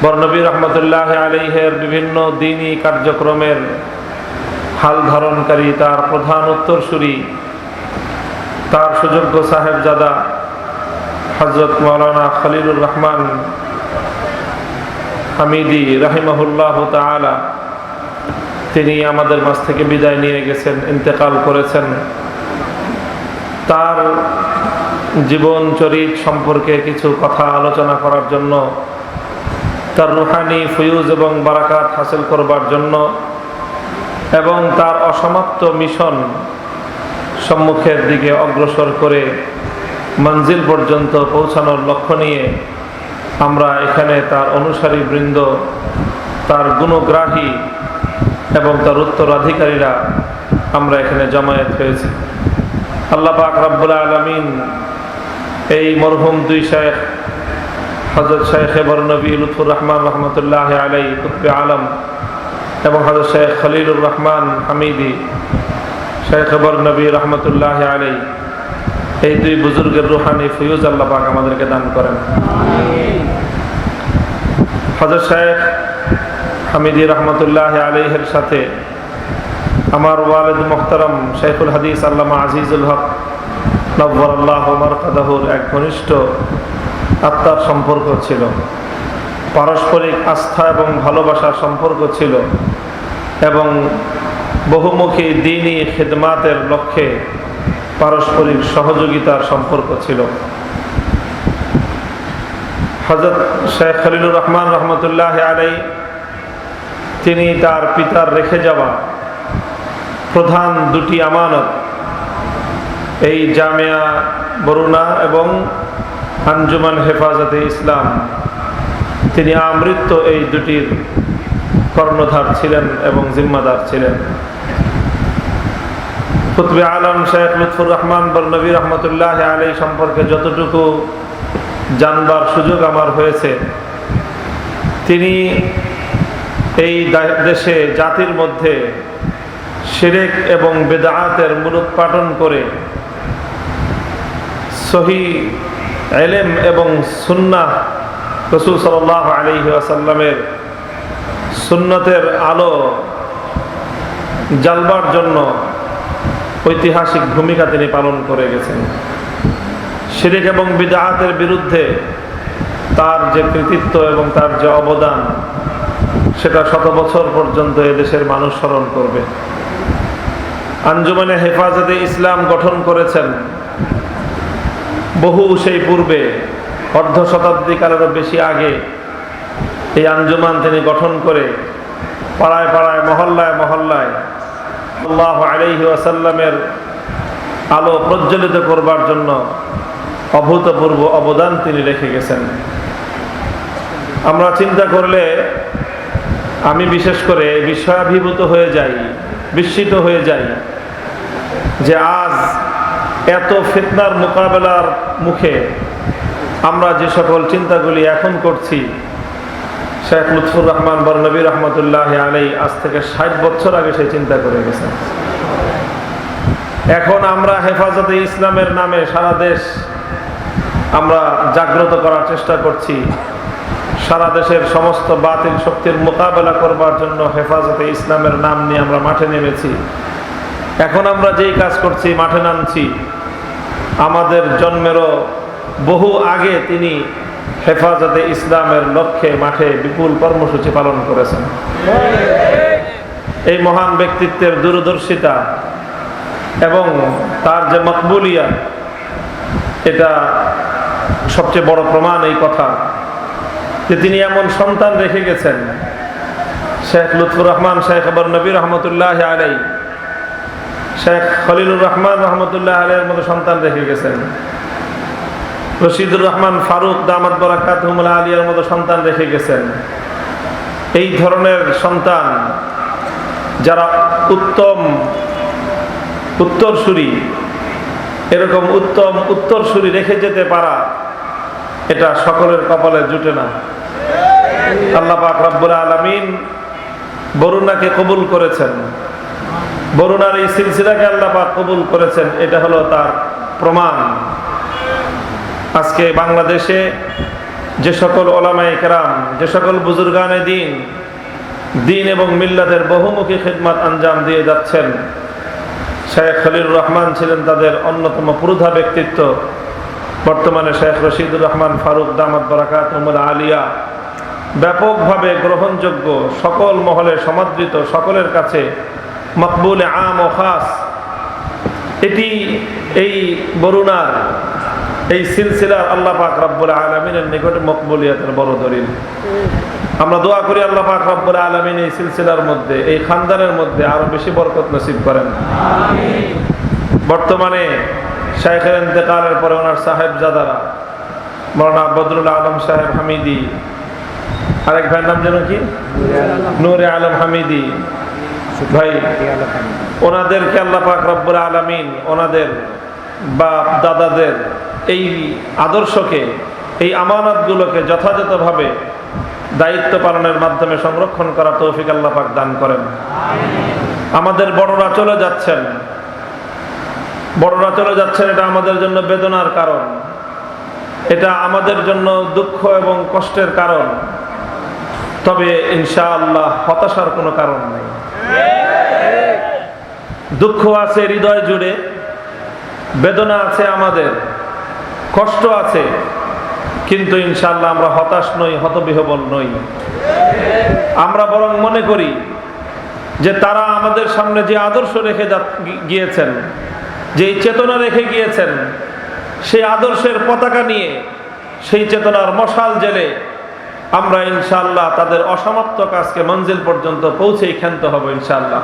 বরনবী রহমতুল্লাহ আলাইহির বিভিন্ন দ্বীনি কার্যক্রমের হাল ধারণকারী, তার প্রধান উত্তরসূরি, তার সুযোগ্য সাহেবজাদা হযরত মাওলানা খলিলুর রহমান হামিদি রাহিমাহুল্লাহ তাআলা, তিনি আমাদের মাঝ থেকে বিদায় নিয়ে গেছেন, ইন্তেকাল করেছেন। তার জীবন চরিত সম্পর্কে কিছু কথা আলোচনা করার জন্য, তার রুহানি ফয়ুজ এবং বারাকাত হাসিল করবার জন্য এবং তার অসমাপ্ত মিশন সম্মুখের দিকে অগ্রসর করে মঞ্জিল পর্যন্ত পৌঁছানোর লক্ষ্য নিয়ে আমরা এখানে তার অনুসারী বৃন্দ, তার গুণগ্রাহী এবং তার উত্তরাধিকারীরা আমরা এখানে জমায়েত হয়েছি। আল্লাহ পাক রব্বুল আলামিন এই মরহুম দুই শায়েখ, হযরত শায়েখ বরনবী লুৎফুর রহমান রহমতুল্লাহ আলাইহি কুতুবে আলম এবং হযরত শায়েখ খলিলুর রহমান হামিদি শায়েখ বরনবী রহমতুল্লাহ আলাইহি, এই দুই বুজুর্গের রুহানি ফয়ুজ আল্লাহ পাক আমাদেরকে দান করেন। হযরত শায়েখ হামিদি রহমতুল্লাহ আলাইহির সাথে আমার ওয়ালিদ মুহতারাম শাইখুল হাদিস আল্লামা আজিজুল হক নব্বরাল্লাহু মারকাদাহুর এক ঘনিষ্ঠ আত্মার সম্পর্ক ছিল, পারস্পরিক আস্থা এবং ভালোবাসার সম্পর্ক ছিল এবং বহুমুখী দ্বীনি খিদমাতের লক্ষ্যে পারস্পরিক সহযোগিতার সম্পর্ক ছিল। হযরত শেখ খলিলুর রহমান রহমতুল্লাহ আলাইহি, তিনি তার পিতার রেখে যাওয়া প্রধান দুটি আমানত, এই জামিয়া বরুণা এবং আঞ্জুমান হেফাজতে ইসলাম, তিনি আমৃত্য এই দুটির কর্ণধার ছিলেন এবং জিম্মাদার ছিলেন। কুতুবে আলম শেখ লুৎফুর রহমান বরনবী রহমতুল্লাহ আলাইহি সম্পর্কে যতটুকু জানবার সুযোগ আমার হয়েছে, তিনি এই দেশে জাতির মধ্যে শিরক এবং বিদআতের মূলোৎপাটন করে সহিহ ইলম এবং সুন্নাহ, রাসূল সাল্লাল্লাহু আলাইহি ওয়াসাল্লামের সুন্নতের আলো জ্বালবার জন্য ঐতিহাসিক ভূমিকা তিনি পালন করে গেছেন। শিরক এবং বিদআতের বিরুদ্ধে তার যে কৃতিত্ব এবং তার যে অবদান, সেটা শত বছর পর্যন্ত এদেশের মানুষ স্মরণ করবে। আঞ্জুমানে হেফাজতে ইসলাম গঠন করেছেন বহু সেই পূর্বে, অর্ধ শতাব্দী কালেরও বেশি আগে এই আঞ্জুমান তিনি গঠন করে পাড়ায় পাড়ায়, মহল্লায় মহল্লায় সাল্লাল্লাহু আলাইহি ওয়াসাল্লামের আলো প্রজ্বলিত করবার জন্য অভূতপূর্ব অবদান তিনি রেখে গেছেন। আমরা চিন্তা করলে আমি বিশেষ করে বিষয়াভিভূত হয়ে যাই, বিস্মিত হয়ে যাই যে আজ এত ফিতনার মোকাবেলার মুখে আমরা যে সকল চিন্তাগুলি এখন করছি, শেখ লুৎফুর রহমান বরনবী রহমতুল্লাহ আলাইহি আজ থেকে 60 বছর আগে সেই চিন্তা করে গেছেন। এখন আমরা হেফাজতে ইসলামের নামে সারা দেশ আমরা জাগ্রত করার চেষ্টা করছি, সারা দেশের সমস্ত বাতিল শক্তির মোকাবেলা করবার জন্য হেফাজতে ইসলামের নাম নিয়ে আমরা মাঠে নেমেছি। এখন আমরা যেই কাজ করছি, মাঠে নামছি, আমাদের জন্মেরও বহু আগে তিনি হেফাজতে ইসলামের লক্ষ্যে মাঠে বিপুল কর্মসূচি পালন করেছেন। এই মহান ব্যক্তিত্বের দূরদর্শিতা এবং তার যে মকবুলিয়া, এটা সবচেয়ে বড় প্রমাণ এই কথা যে তিনি এমন সন্তান রেখে গেছেন। শেখ লুৎফুর রহমান শেখ বরনবী রহমতুল্লাহ আলাইহি, শেখ খলিলুর রহমান রহমতুল্লাহ আলাইহির মতো সন্তান রেখে গেছেন। রশিদুর রহমান ফারুক দামাত বারাকাতুহুল আলিয়ার মতো সন্তান রেখে গেছেন। এই ধরনের সন্তান যারা উত্তম উত্তরসূরি, এরকম উত্তম উত্তরসূরি রেখে যেতে পারা, এটা সকলের কপালে জুটে না। আল্লাহ পাক রব্বুল আলামিন বরুণাকে কবুল করেছেন, বরুণার এই সিলসিলাকে আল্লাহ পাক কবুল করেছেন, এটা হলো তার প্রমাণ। আজকে বাংলাদেশে যে সকল ওলামায়ে কেরাম, যে সকল বুজুর্গানে দিন এবং মিল্লাতের বহুমুখী খিদমত আঞ্জাম দিয়ে যাচ্ছেন, শেখ খলিলুর রহমান ছিলেন তাদের অন্যতম পুরোধা ব্যক্তিত্ব। বর্তমানে শেখ রশিদুর রহমান ফারুক দামাত বারাকাতুহুল আলিয়া ব্যাপকভাবে গ্রহণযোগ্য, সকল মহলে সমাদৃত, সকলের কাছে মকবুলে আম ও খাস। এটি এই বরুণার এই সিলসিলার আল্লাহ পাক রব্বুল আলামিনের নিকটে মকবুলিয়াতের বড় দলিল। আমরা দোয়া করি আল্লাহ পাক রব্বুল আলামিন এই সিলসিলার মধ্যে, এই খানদানের মধ্যে আরো বেশি বরকত নসিব করেন। বর্তমানে শাইখের ইন্তেকালের পরে ওনার সাহেবজাদারা মাওলানা বদরুল আলম সাহেব হামিদি, আরেক ভাইয়ের নাম যেন কি, নূরে আলম হামিদি ভাই, ওনাদেরকে আল্লাহ পাক রব্বুল আলামিন ওনাদের বাপ দাদাদের এই আদর্শকে, এই আমানতগুলোকে যথাযথভাবে দায়িত্ব পালনের মাধ্যমে সংরক্ষণ করা তৌফিক আল্লাহ পাক দান করেন। আমাদের বড়রা চলে যাচ্ছেন, এটা আমাদের জন্য বেদনার কারণ, এটা আমাদের জন্য দুঃখ এবং কষ্টের কারণ। তবে ইনশাআল্লাহ হতাশার কোনো কারণ নেই। দুঃখ আছে হৃদয় জুড়ে, বেদনা আছে, আমাদের কষ্ট আছে, কিন্তু ইনশাআল্লাহ আমরা হতাশ নই, হতবিহ্বল নই। আমরা বরং মনে করি যে তারা আমাদের সামনে যে আদর্শ রেখে গিয়েছেন, যে চেতনা রেখে গিয়েছেন, সেই আদর্শের পতাকা নিয়ে, সেই চেতনার মশাল জেলে আমরা ইনশাআল্লাহ তাদের অসমাপ্ত কাজকে মঞ্জিল পর্যন্ত পৌঁছেই ক্ষান্ত হব ইনশাআল্লাহ।